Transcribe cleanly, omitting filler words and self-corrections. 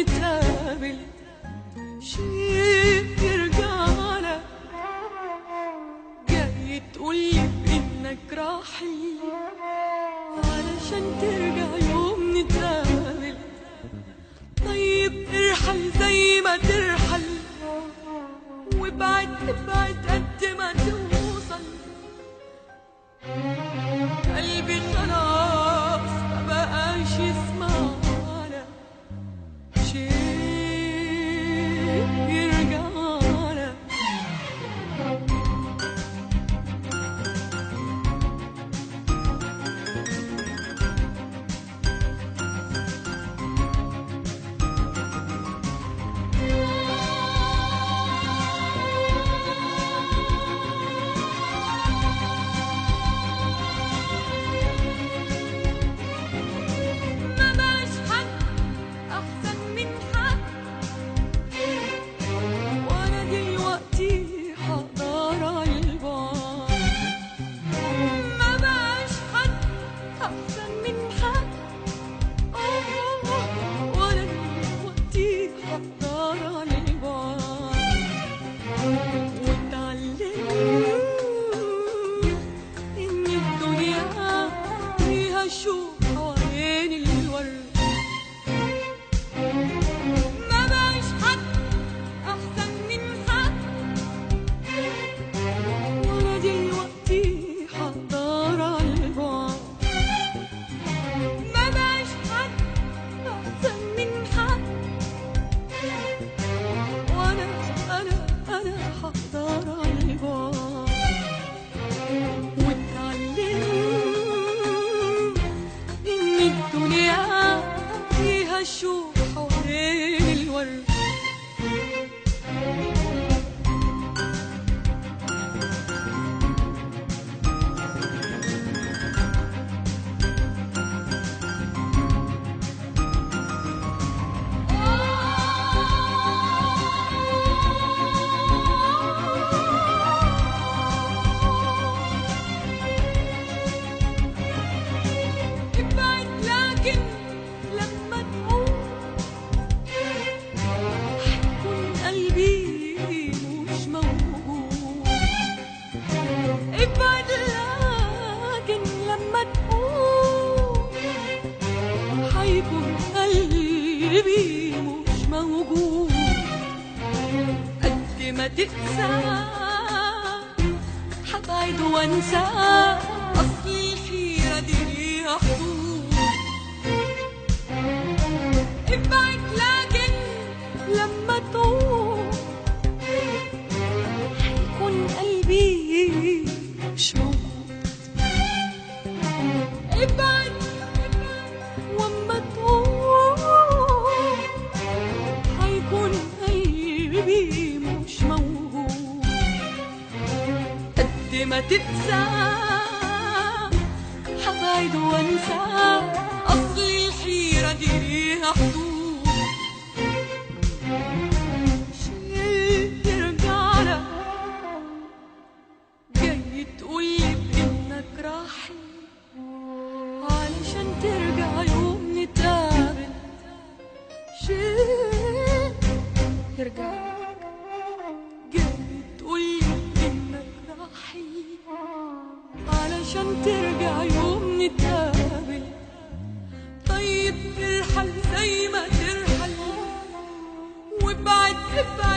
نتقابل، شيء يرجعنا جاي تقولي بإنك راحل علشان ترجع يوم نتقابل. طيب ارحل زي ما ترحل وابعد ابعد قد ما توصل. قلبي خلاص ما بقاش يسمعنا، شيء يرجعنا. شوف حوالين الورد قلبي مش موجود. قد ما تقسى حبعد وانسى، اصل الحيرة دي ليها حدود. ابعد لكن لما تقوم هيكون قلبي مش موجود. ابعد وما تقوم هيكون قلبي مش موجود. قد ما تقسى حبعد وانسى، اصل الحيرة دي ليها حدود. شيء يرجعنا جاي تقولي بإنك راحل علشان ترجع يوم نتقابل. شيء يرجعك جاي تقولي إنك راحل علشان ترجع يوم نتقابل. طيب ارحل زي ما ترحل وابعد ابعد